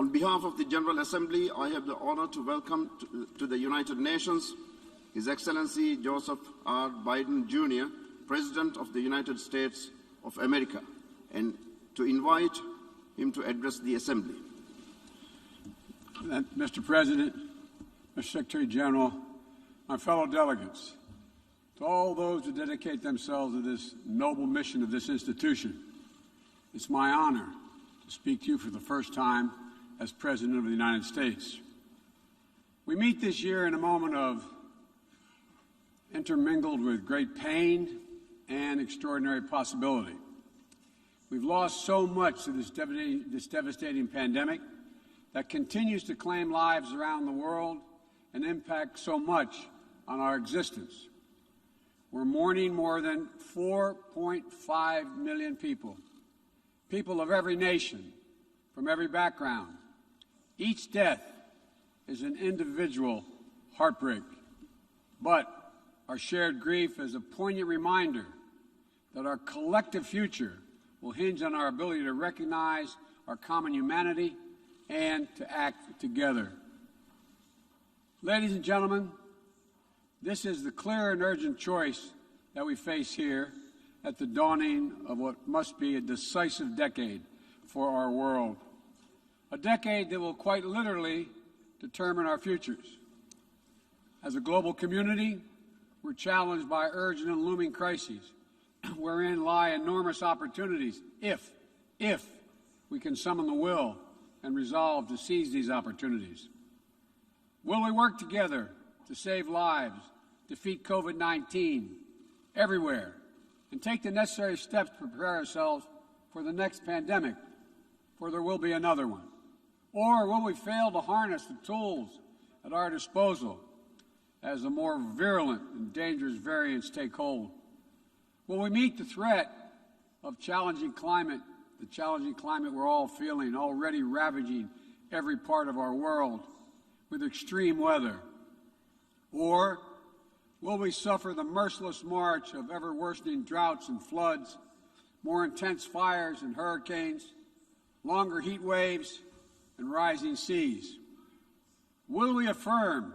On behalf of the General Assembly, I have the honor to welcome to the United Nations His Excellency Joseph R. Biden, Jr., President of the United States of America, and to invite him to address the Assembly. Mr. President, Mr. Secretary General, my fellow delegates, to all those who dedicate themselves to this noble mission of this institution, it's my honor to speak to you for the first time as President of the United States. We meet this year in a moment of intermingled with great pain and extraordinary possibility. We've lost so much to this devastating pandemic that continues to claim lives around the world and impact so much on our existence. We're mourning more than 4.5 million people of every nation, from every background. Each death is an individual heartbreak, but our shared grief is a poignant reminder that our collective future will hinge on our ability to recognize our common humanity and to act together. Ladies and gentlemen, this is the clear and urgent choice that we face here at the dawning of what must be a decisive decade for our world. A decade that will quite literally determine our futures. As a global community, we're challenged by urgent and looming crises, wherein lie enormous opportunities if we can summon the will and resolve to seize these opportunities. Will we work together to save lives, defeat COVID-19 everywhere, and take the necessary steps to prepare ourselves for the next pandemic, for there will be another one? Or will we fail to harness the tools at our disposal as the more virulent and dangerous variants take hold? Will we meet the threat of challenging climate, the challenging climate we're all feeling, already ravaging every part of our world with extreme weather? Or will we suffer the merciless march of ever-worsening droughts and floods, more intense fires and hurricanes, longer heat waves, and rising seas? Will we affirm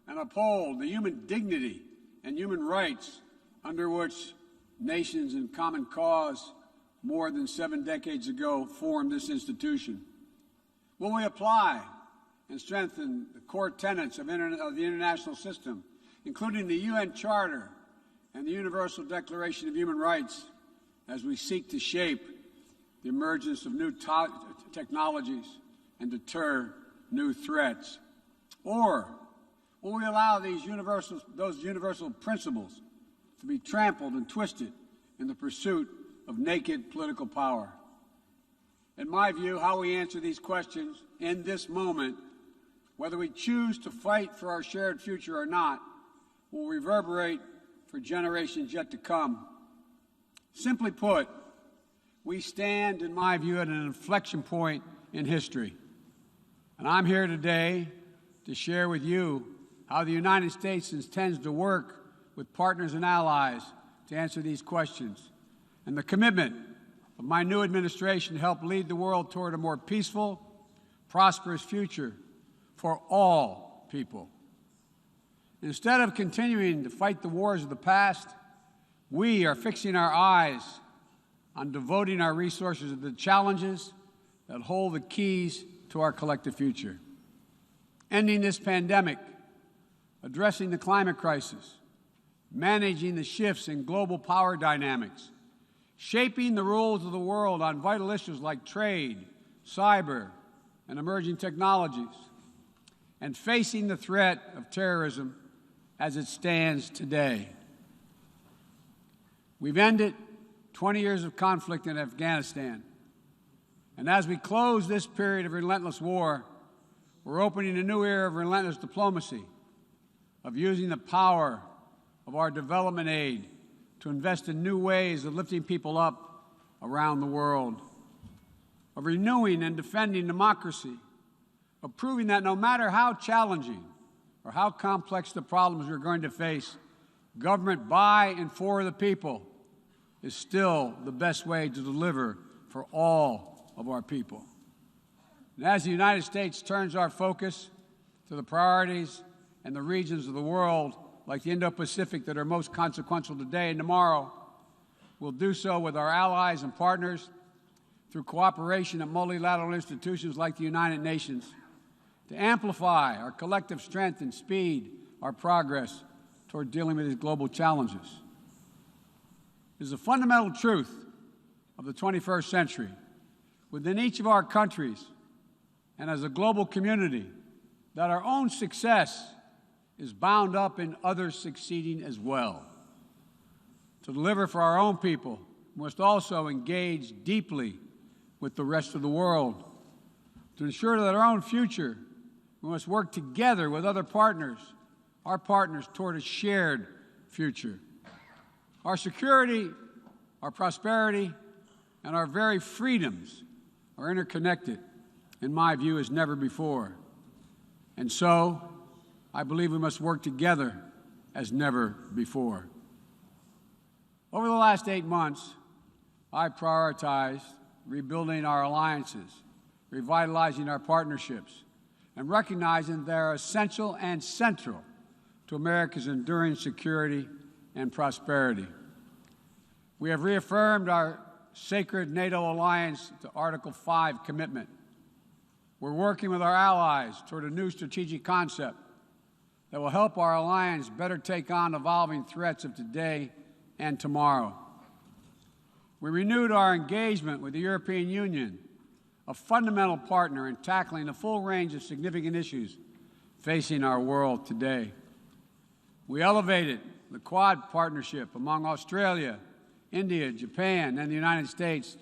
and uphold the human dignity and human rights under which nations in common cause more than 7 decades ago formed this institution? Will we apply and strengthen the core tenets of the international system, including the UN Charter and the Universal Declaration of Human Rights, as we seek to shape the emergence of new technologies and deter new threats? Or will we allow those universal principles to be trampled and twisted in the pursuit of naked political power? In my view, how we answer these questions in this moment, whether we choose to fight for our shared future or not, will reverberate for generations yet to come. Simply put, we stand, in my view, at an inflection point in history. And I'm here today to share with you how the United States intends to work with partners and allies to answer these questions, and the commitment of my new administration to help lead the world toward a more peaceful, prosperous future for all people. Instead of continuing to fight the wars of the past, we are fixing our eyes on devoting our resources to the challenges that hold the keys to our collective future. Ending this pandemic, addressing the climate crisis, managing the shifts in global power dynamics, shaping the rules of the world on vital issues like trade, cyber, and emerging technologies, and facing the threat of terrorism as it stands today. We've ended 20 years of conflict in Afghanistan, and as we close this period of relentless war, we're opening a new era of relentless diplomacy, of using the power of our development aid to invest in new ways of lifting people up around the world, of renewing and defending democracy, of proving that no matter how challenging or how complex the problems we're going to face, government by and for the people is still the best way to deliver for all of our people. And as the United States turns our focus to the priorities and the regions of the world, like the Indo-Pacific, that are most consequential today and tomorrow, we'll do so with our allies and partners through cooperation at multilateral institutions like the United Nations to amplify our collective strength and speed our progress toward dealing with these global challenges. It is a fundamental truth of the 21st century within each of our countries and as a global community that our own success is bound up in others succeeding as well. To deliver for our own people, we must also engage deeply with the rest of the world. To ensure that our own future, we must work together with other partners, our partners, toward a shared future. Our security, our prosperity, and our very freedoms are interconnected, in my view, as never before. And so, I believe we must work together as never before. Over the last 8 months, I prioritized rebuilding our alliances, revitalizing our partnerships, and recognizing they're essential and central to America's enduring security and prosperity. We have reaffirmed our sacred NATO alliance to Article 5 commitment. We're working with our allies toward a new strategic concept that will help our alliance better take on evolving threats of today and tomorrow. We renewed our engagement with the European Union, a fundamental partner in tackling the full range of significant issues facing our world today. We elevated the Quad partnership among Australia, India, Japan, and the United States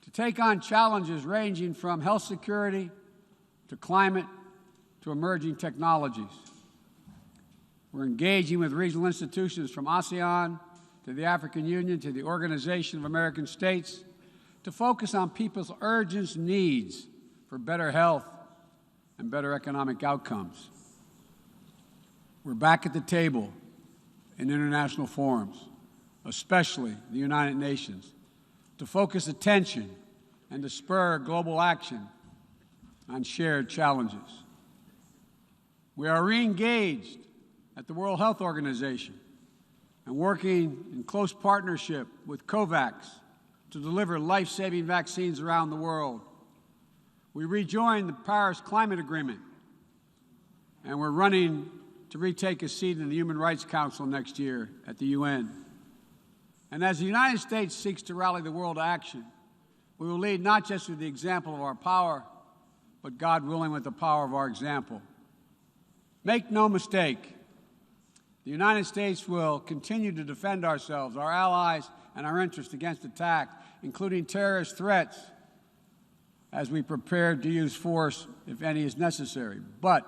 to take on challenges ranging from health security to climate to emerging technologies. We're engaging with regional institutions from ASEAN to the African Union to the Organization of American States to focus on people's urgent needs for better health and better economic outcomes. We're back at the table in international forums, especially the United Nations, to focus attention and to spur global action on shared challenges. We are re-engaged at the World Health Organization and working in close partnership with COVAX to deliver life-saving vaccines around the world. We rejoined the Paris Climate Agreement, and we're running to retake a seat in the Human Rights Council next year at the UN. And as the United States seeks to rally the world to action, we will lead not just with the example of our power, but, God willing, with the power of our example. Make no mistake, the United States will continue to defend ourselves, our allies, and our interests against attack, including terrorist threats, as we prepare to use force, if any is necessary. But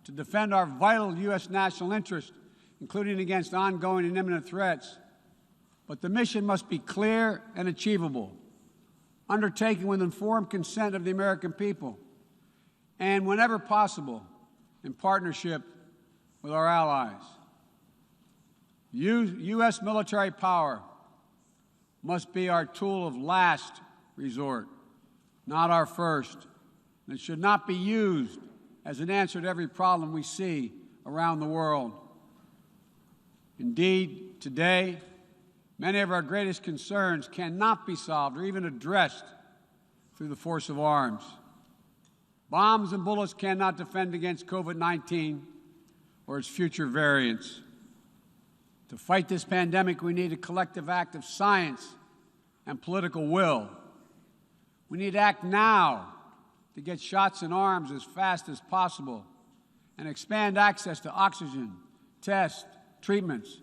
to defend our vital U.S. national interest, including against ongoing and imminent threats. But the mission must be clear and achievable, undertaken with informed consent of the American people, and whenever possible, in partnership with our allies. U.S. military power must be our tool of last resort, not our first. And it should not be used as an answer to every problem we see around the world. Indeed, today, many of our greatest concerns cannot be solved or even addressed through the force of arms. Bombs and bullets cannot defend against COVID-19 or its future variants. To fight this pandemic, we need a collective act of science and political will. We need to act now to get shots in arms as fast as possible and expand access to oxygen, tests, treatments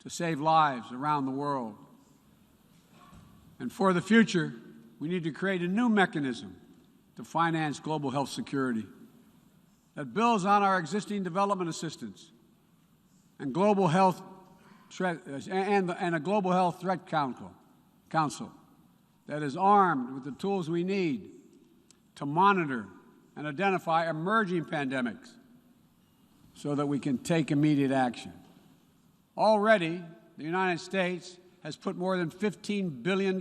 to save lives around the world. And for the future, we need to create a new mechanism to finance global health security that builds on our existing development assistance and global health and a global health threat council that is armed with the tools we need to monitor and identify emerging pandemics so that we can take immediate action. Already, the United States has put more than $15 billion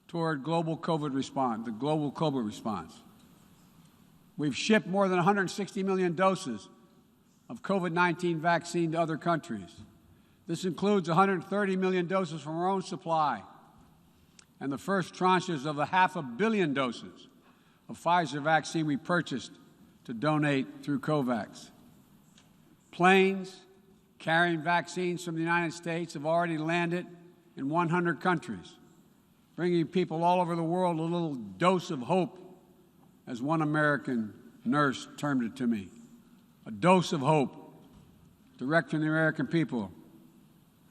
toward the global COVID response. We've shipped more than 160 million doses of COVID-19 vaccine to other countries. This includes 130 million doses from our own supply and the first tranches of the 500 million doses of Pfizer vaccine we purchased to donate through COVAX. Planes carrying vaccines from the United States have already landed in 100 countries, bringing people all over the world a little dose of hope, as one American nurse termed it to me. A dose of hope direct from the American people,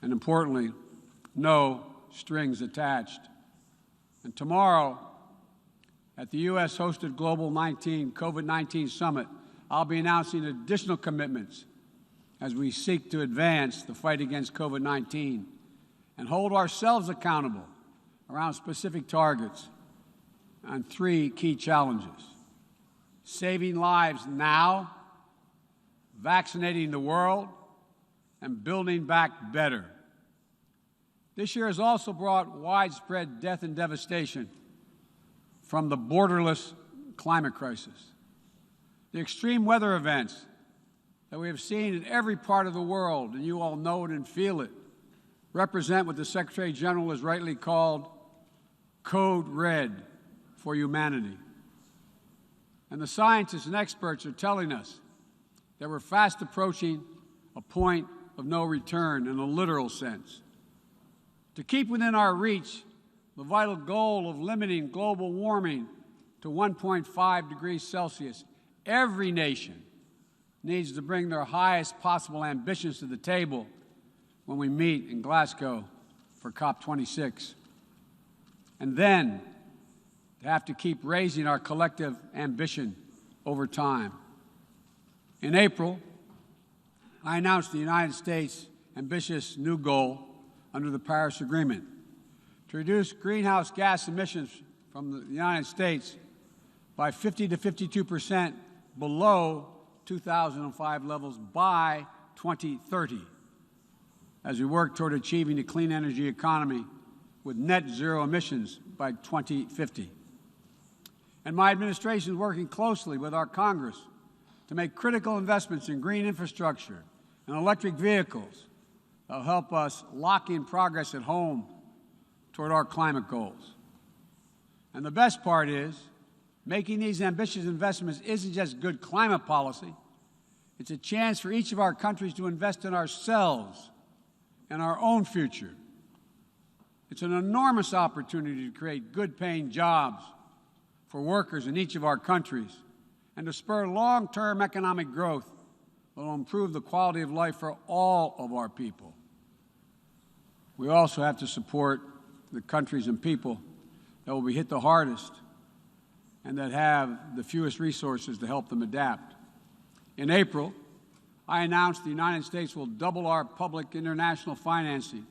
and importantly, no strings attached. And tomorrow, at the U.S.-hosted Global COVID-19 Summit, I'll be announcing additional commitments as we seek to advance the fight against COVID-19 and hold ourselves accountable around specific targets on 3 key challenges: saving lives now, vaccinating the world, and building back better. This year has also brought widespread death and devastation from the borderless climate crisis. The extreme weather events that we have seen in every part of the world, and you all know it and feel it, represent what the Secretary General has rightly called Code Red for humanity. And the scientists and experts are telling us that we're fast approaching a point of no return in a literal sense. To keep within our reach the vital goal of limiting global warming to 1.5 degrees Celsius, every nation needs to bring their highest possible ambitions to the table when we meet in Glasgow for COP26. And then to have to keep raising our collective ambition over time. In April, I announced the United States' ambitious new goal under the Paris Agreement to reduce greenhouse gas emissions from the United States by 50 to 52% below 2005 levels by 2030, as we work toward achieving a clean energy economy with net zero emissions by 2050. And my administration is working closely with our Congress to make critical investments in green infrastructure and electric vehicles that will help us lock in progress at home toward our climate goals. And the best part is, making these ambitious investments isn't just good climate policy. It's a chance for each of our countries to invest in ourselves and our own future. It's an enormous opportunity to create good-paying jobs for workers in each of our countries and to spur long-term economic growth that will improve the quality of life for all of our people. We also have to support the countries and people that will be hit the hardest and that have the fewest resources to help them adapt. In April, I announced the United States will double our public international financing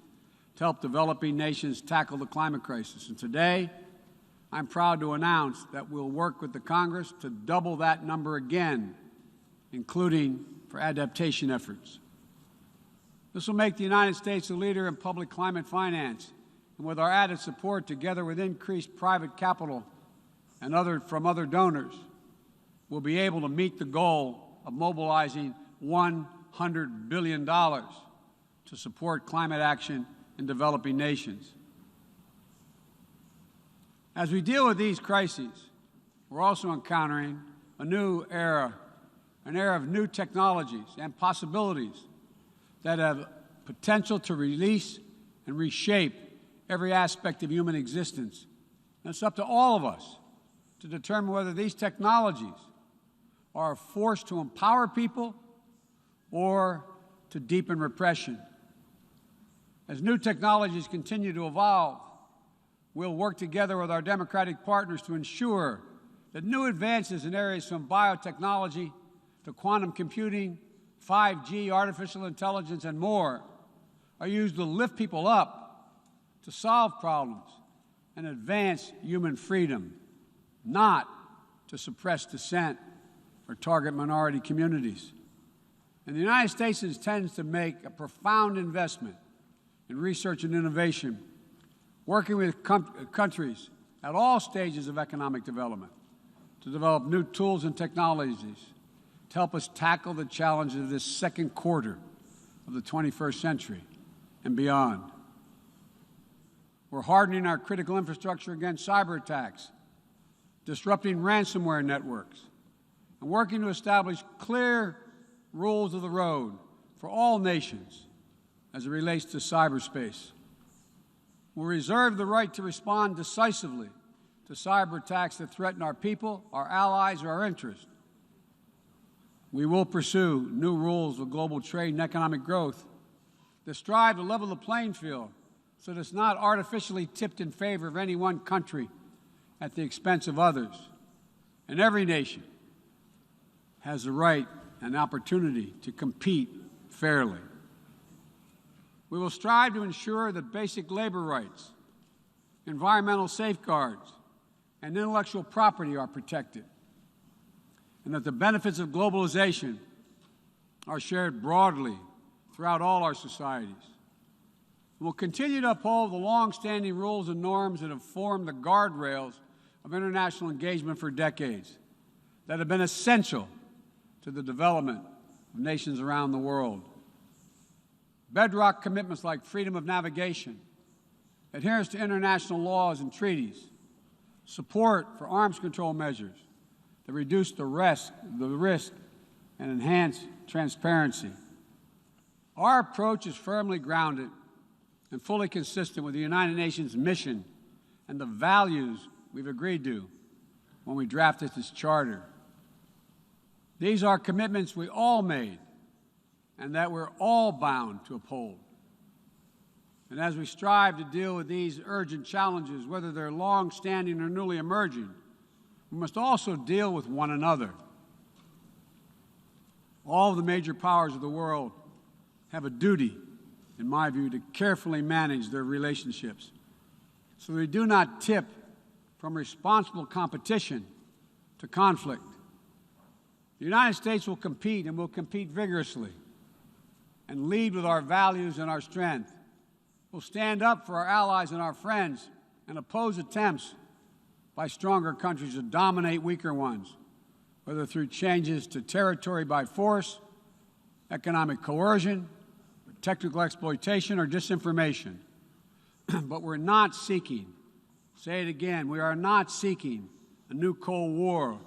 to help developing nations tackle the climate crisis. And today, I'm proud to announce that we'll work with the Congress to double that number again, including for adaptation efforts. This will make the United States a leader in public climate finance, and with our added support, together with increased private capital and from other donors, we'll be able to meet the goal of mobilizing $100 billion to support climate action in developing nations. As we deal with these crises, we're also encountering a new era, an era of new technologies and possibilities that have potential to release and reshape every aspect of human existence. And it's up to all of us to determine whether these technologies are a force to empower people or to deepen repression. As new technologies continue to evolve, we'll work together with our democratic partners to ensure that new advances in areas from biotechnology to quantum computing, 5G, artificial intelligence, and more are used to lift people up, to solve problems, and advance human freedom, not to suppress dissent or target minority communities. And the United States intends to make a profound investment in research and innovation, working with countries at all stages of economic development to develop new tools and technologies to help us tackle the challenges of this second quarter of the 21st century and beyond. We're hardening our critical infrastructure against cyber attacks, disrupting ransomware networks, and working to establish clear rules of the road for all nations as it relates to cyberspace. We reserve the right to respond decisively to cyber attacks that threaten our people, our allies, or our interests. We will pursue new rules of global trade and economic growth that strive to level the playing field so that it's not artificially tipped in favor of any one country at the expense of others. And every nation has the right and opportunity to compete fairly. We will strive to ensure that basic labor rights, environmental safeguards, and intellectual property are protected, and that the benefits of globalization are shared broadly throughout all our societies. We'll continue to uphold the long-standing rules and norms that have formed the guardrails of international engagement for decades, that have been essential to the development of nations around the world. Bedrock commitments like freedom of navigation, adherence to international laws and treaties, support for arms control measures that reduce the risk and enhance transparency. Our approach is firmly grounded and fully consistent with the United Nations mission and the values we've agreed to when we drafted this charter. These are commitments we all made and that we're all bound to uphold. And as we strive to deal with these urgent challenges, whether they're long-standing or newly emerging, we must also deal with one another. All of the major powers of the world have a duty, in my view, to carefully manage their relationships so they do not tip from responsible competition to conflict. The United States will compete, and will compete vigorously, and lead with our values and our strength. We'll stand up for our allies and our friends and oppose attempts by stronger countries to dominate weaker ones, whether through changes to territory by force, economic coercion, technical exploitation, or disinformation. But we're not seeking, say it again, we are not seeking a new Cold War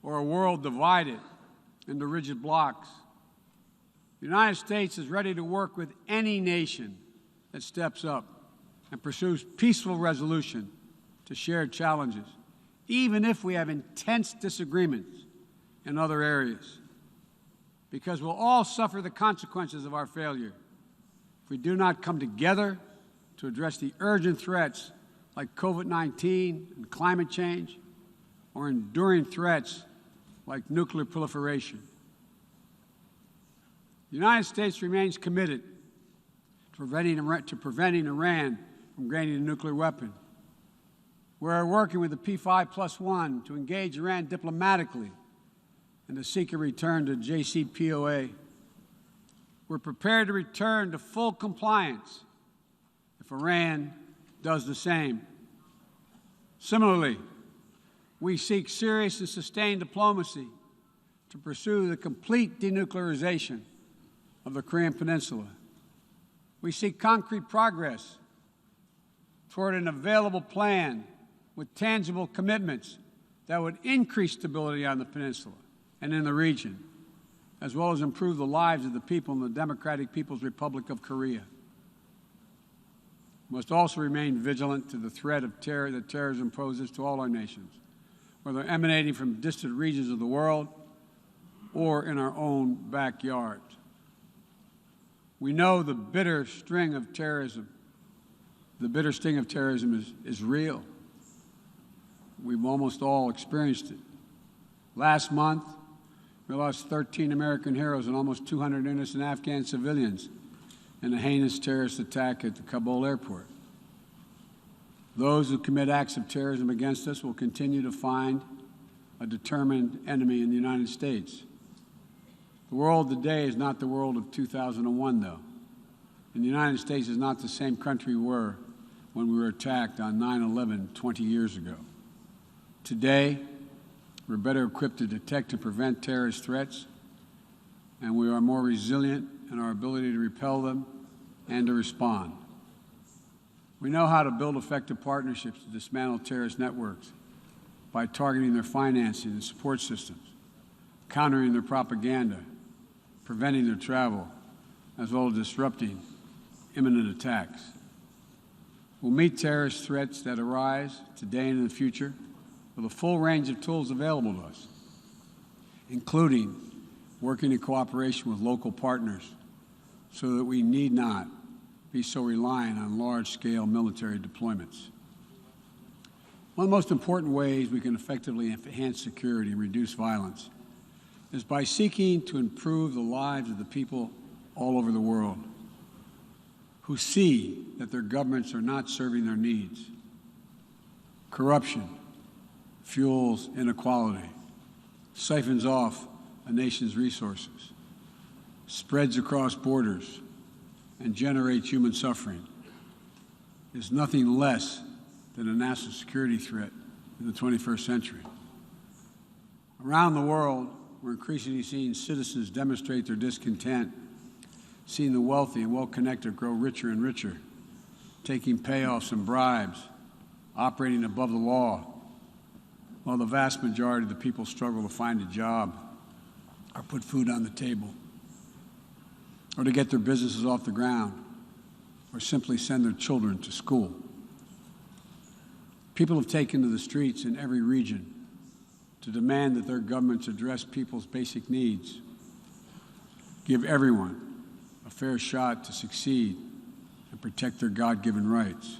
or a world divided into rigid blocs. The United States is ready to work with any nation that steps up and pursues peaceful resolution to shared challenges, even if we have intense disagreements in other areas, because we'll all suffer the consequences of our failure if we do not come together to address the urgent threats like COVID-19 and climate change, or enduring threats like nuclear proliferation. The United States remains committed to preventing Iran from gaining a nuclear weapon. We're working with the P5+1 to engage Iran diplomatically and to seek a return to JCPOA. We're prepared to return to full compliance if Iran does the same. Similarly, we seek serious and sustained diplomacy to pursue the complete denuclearization of the Korean Peninsula. We seek concrete progress toward an available plan with tangible commitments that would increase stability on the peninsula and in the region, as well as improve the lives of the people in the Democratic People's Republic of Korea. We must also remain vigilant to the threat of terror that terrorism poses to all our nations, whether emanating from distant regions of the world or in our own backyard. We know the bitter sting of terrorism is real. We've almost all experienced it. Last month, we lost 13 American heroes and almost 200 innocent Afghan civilians in a heinous terrorist attack at the Kabul airport. Those who commit acts of terrorism against us will continue to find a determined enemy in the United States. The world today is not the world of 2001, though. And the United States is not the same country we were when we were attacked on 9/11 20 years ago. Today, We're better equipped to detect and prevent terrorist threats, and we are more resilient in our ability to repel them and to respond. We know how to build effective partnerships to dismantle terrorist networks by targeting their financing and support systems, countering their propaganda, preventing their travel, as well as disrupting imminent attacks. We'll meet terrorist threats that arise today and in the future with a full range of tools available to us, including working in cooperation with local partners so that we need not be so reliant on large-scale military deployments. One of the most important ways we can effectively enhance security and reduce violence is by seeking to improve the lives of the people all over the world who see that their governments are not serving their needs. Corruption fuels inequality, siphons off a nation's resources, spreads across borders, and generates human suffering, is nothing less than a national security threat in the 21st century. Around the world, we're increasingly seeing citizens demonstrate their discontent, seeing the wealthy and well-connected grow richer and richer, taking payoffs and bribes, operating above the law, while the vast majority of the people struggle to find a job or put food on the table, or to get their businesses off the ground, or simply send their children to school. People have taken to the streets in every region to demand that their governments address people's basic needs, give everyone a fair shot to succeed, and protect their God-given rights.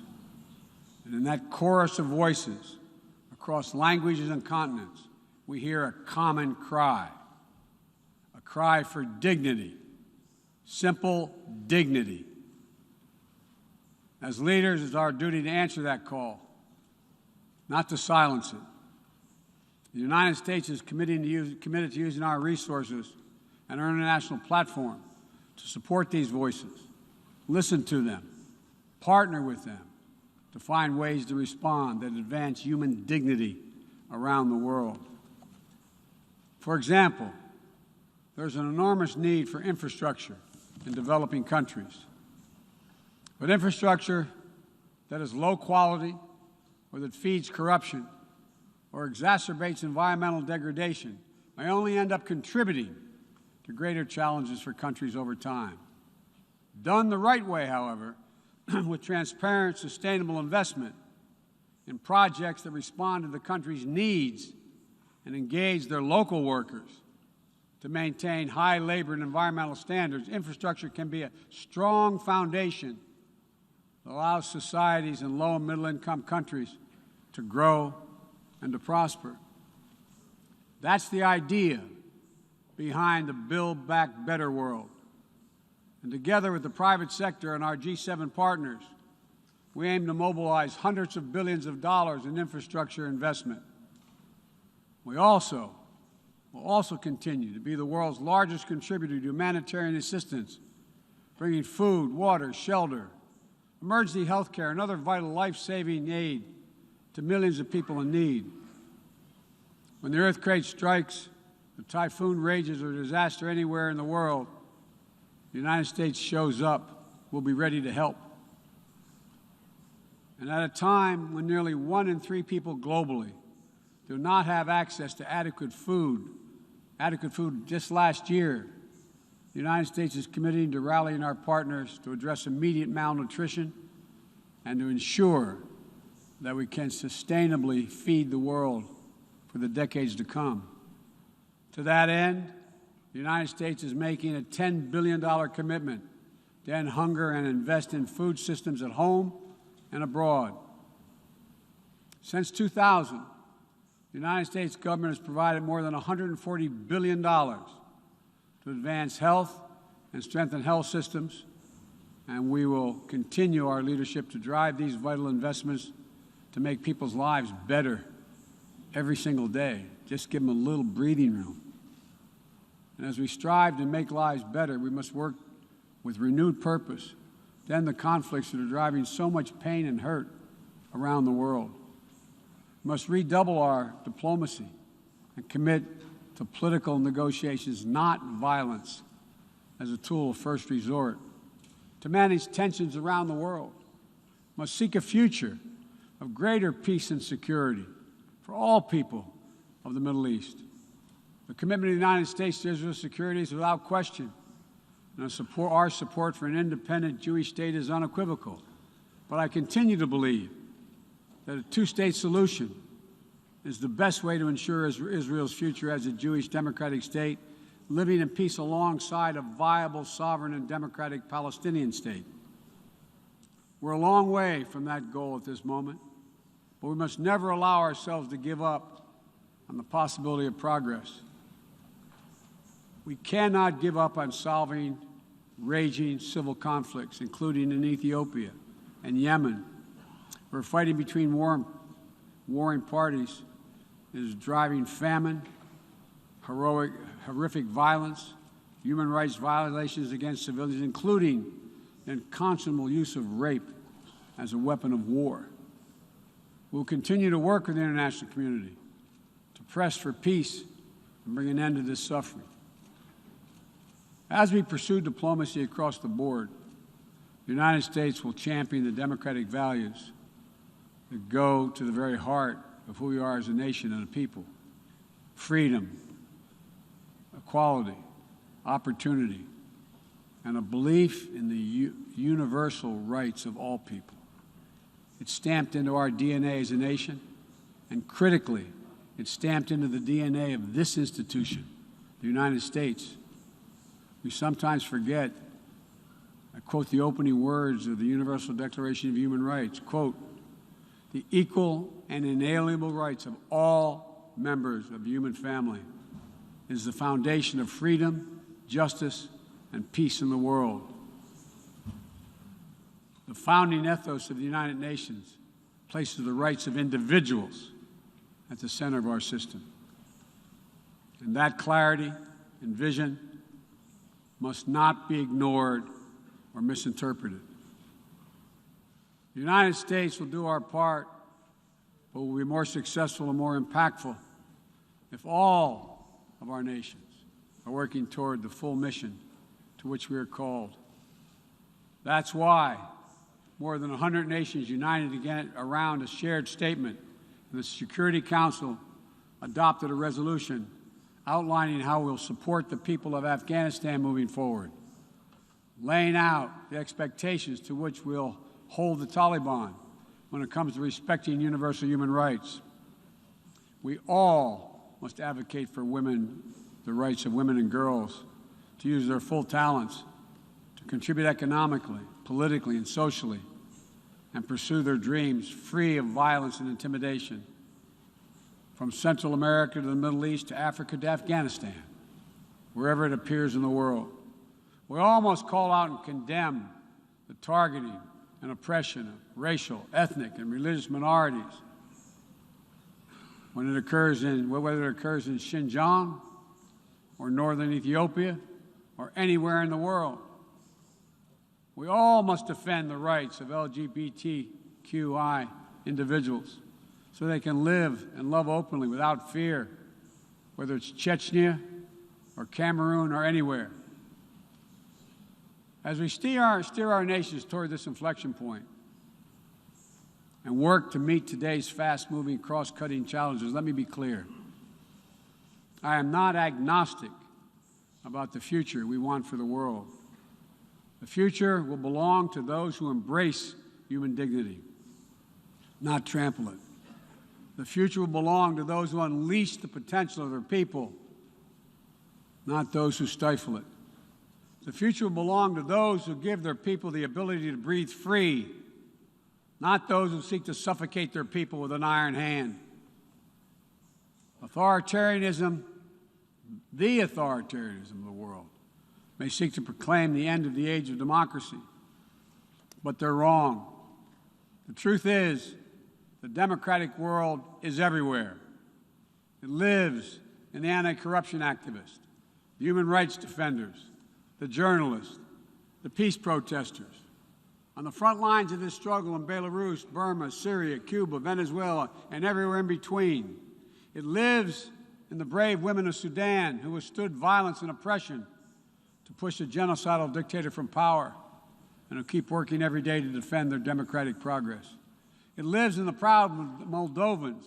And in that chorus of voices across languages and continents, we hear a common cry, a cry for dignity, simple dignity. As leaders, it's our duty to answer that call, not to silence it. The United States is committed to using our resources and our international platform to support these voices, listen to them, partner with them to find ways to respond that advance human dignity around the world. For example, there's an enormous need for infrastructure in developing countries. But infrastructure that is low quality or that feeds corruption or exacerbates environmental degradation may only end up contributing to greater challenges for countries over time. Done the right way, however, with transparent, sustainable investment in projects that respond to the country's needs and engage their local workers to maintain high labor and environmental standards, infrastructure can be a strong foundation that allows societies in low and middle-income countries to grow and to prosper. That's the idea behind the Build Back Better world. And together with the private sector and our G7 partners, we aim to mobilize hundreds of billions of dollars in infrastructure investment. We will also continue to be the world's largest contributor to humanitarian assistance, bringing food, water, shelter, emergency health care, and other vital life-saving aid to millions of people in need. When the earthquake strikes, the typhoon rages, or disaster anywhere in the world, the United States shows up. We'll be ready to help. And at a time when nearly 1 in 3 people globally do not have access to adequate food just last year, the United States is committing to rallying our partners to address immediate malnutrition and to ensure that we can sustainably feed the world for the decades to come. To that end, the United States is making a $10 billion commitment to end hunger and invest in food systems at home and abroad. Since 2000, the United States government has provided more than $140 billion to advance health and strengthen health systems, and we will continue our leadership to drive these vital investments to make people's lives better every single day. Just give them a little breathing room. And as we strive to make lives better, we must work with renewed purpose to end the conflicts that are driving so much pain and hurt around the world. We must redouble our diplomacy and commit to political negotiations, not violence, as a tool of first resort, to manage tensions around the world, must seek a future of greater peace and security for all people of the Middle East. The commitment of the United States to Israel's security is without question, and our support for an independent Jewish state is unequivocal. But I continue to believe that a two-state solution is the best way to ensure Israel's future as a Jewish democratic state, living in peace alongside a viable, sovereign, and democratic Palestinian state. We're a long way from that goal at this moment, but we must never allow ourselves to give up on the possibility of progress. We cannot give up on solving raging civil conflicts, including in Ethiopia and Yemen, where fighting between warring parties is driving famine, horrific violence, human rights violations against civilians, including the unconscionable use of rape as a weapon of war. We'll continue to work with the international community to press for peace and bring an end to this suffering. As we pursue diplomacy across the board, the United States will champion the democratic values that go to the very heart of who we are as a nation and a people: freedom, equality, opportunity, and a belief in the universal rights of all people. It's stamped into our DNA as a nation, and critically, it's stamped into the DNA of this institution, the United States. We sometimes forget, I quote the opening words of the Universal Declaration of Human Rights, quote, "The equal and inalienable rights of all members of the human family is the foundation of freedom, justice, and peace in the world." The founding ethos of the United Nations places the rights of individuals at the center of our system. And that clarity and vision must not be ignored or misinterpreted. The United States will do our part, but will be more successful and more impactful if all of our nations are working toward the full mission to which we are called. That's why more than 100 nations united again around a shared statement, and the Security Council adopted a resolution outlining how we'll support the people of Afghanistan moving forward, laying out the expectations to which we'll hold the Taliban when it comes to respecting universal human rights. We all must advocate for women, the rights of women and girls to use their full talents, to contribute economically, politically, and socially, and pursue their dreams free of violence and intimidation. From Central America to the Middle East to Africa to Afghanistan, wherever it appears in the world. We all must call out and condemn the targeting and oppression of racial, ethnic, and religious minorities when it occurs whether it occurs in Xinjiang or northern Ethiopia or anywhere in the world. We all must defend the rights of LGBTQI individuals so they can live and love openly without fear, whether it's Chechnya or Cameroon or anywhere. As we steer our nations toward this inflection point and work to meet today's fast-moving, cross-cutting challenges, let me be clear. I am not agnostic about the future we want for the world. The future will belong to those who embrace human dignity, not trample it. The future will belong to those who unleash the potential of their people, not those who stifle it. The future will belong to those who give their people the ability to breathe free, not those who seek to suffocate their people with an iron hand. Authoritarianism, the authoritarianism of the world, may seek to proclaim the end of the age of democracy, but they're wrong. The truth is, the democratic world is everywhere. It lives in the anti-corruption activists, the human rights defenders, the journalists, the peace protesters. On the front lines of this struggle in Belarus, Burma, Syria, Cuba, Venezuela, and everywhere in between, it lives in the brave women of Sudan who withstood violence and oppression to push a genocidal dictator from power and who keep working every day to defend their democratic progress. It lives in the proud Moldovans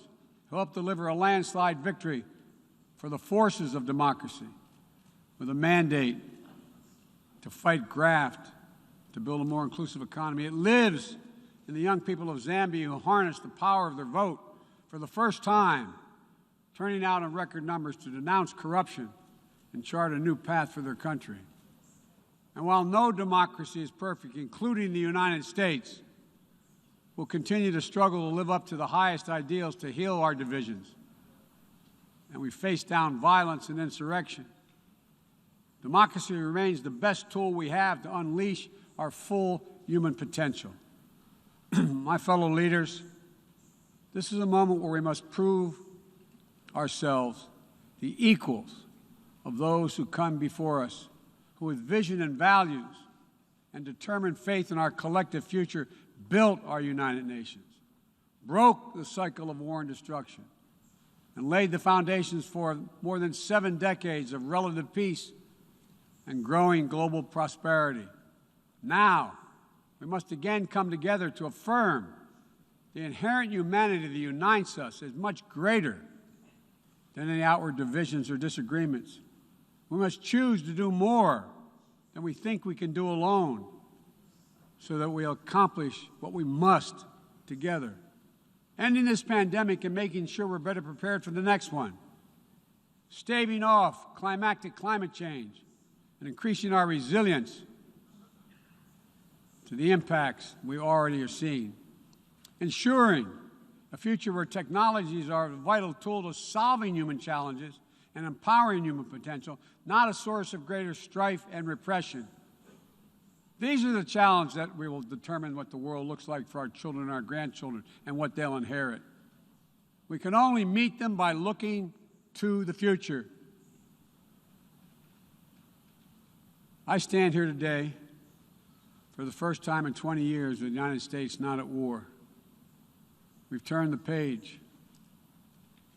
who helped deliver a landslide victory for the forces of democracy with a mandate to fight graft, to build a more inclusive economy. It lives in the young people of Zambia who harnessed the power of their vote for the first time, turning out in record numbers to denounce corruption and chart a new path for their country. And while no democracy is perfect, including the United States, we'll continue to struggle to live up to the highest ideals to heal our divisions. And we face down violence and insurrection. Democracy remains the best tool we have to unleash our full human potential. My fellow leaders, this is a moment where we must prove ourselves the equals of those who come before us, who with vision and values and determined faith in our collective future built our United Nations, broke the cycle of war and destruction, and laid the foundations for more than 7 decades of relative peace and growing global prosperity. Now, we must again come together to affirm the inherent humanity that unites us is much greater than any outward divisions or disagreements. We must choose to do more than we think we can do alone so that we'll accomplish what we must together. Ending this pandemic and making sure we're better prepared for the next one. Staving off climactic climate change and increasing our resilience to the impacts we already are seeing. Ensuring a future where technologies are a vital tool to solving human challenges and empowering human potential, not a source of greater strife and repression. These are the challenges that we will determine what the world looks like for our children and our grandchildren and what they'll inherit. We can only meet them by looking to the future. I stand here today for the first time in 20 years with the United States not at war. We've turned the page.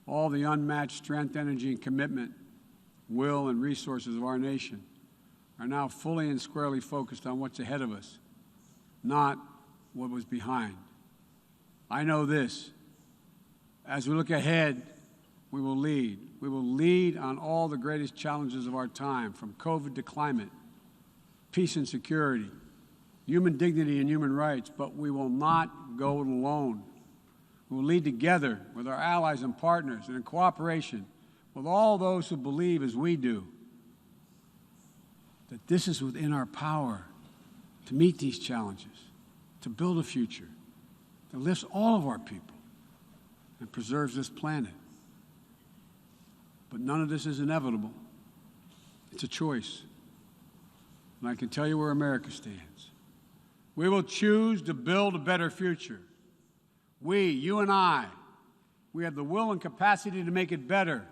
All the unmatched strength, energy, and commitment, will, and resources of our nation are now fully and squarely focused on what's ahead of us, not what was behind. I know this. As we look ahead, we will lead. We will lead on all the greatest challenges of our time, from COVID to climate, peace and security, human dignity and human rights, but we will not go it alone. We will lead together with our allies and partners and in cooperation with all those who believe as we do that this is within our power to meet these challenges, to build a future that lifts all of our people and preserves this planet. But none of this is inevitable. It's a choice. And I can tell you where America stands. We will choose to build a better future. We, you and I, we have the will and capacity to make it better.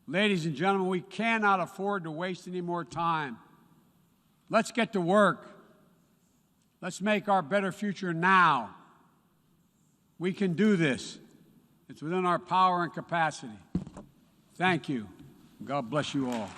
Ladies and gentlemen, we cannot afford to waste any more time. Let's get to work. Let's make our better future now. We can do this. It's within our power and capacity. Thank you. God bless you all.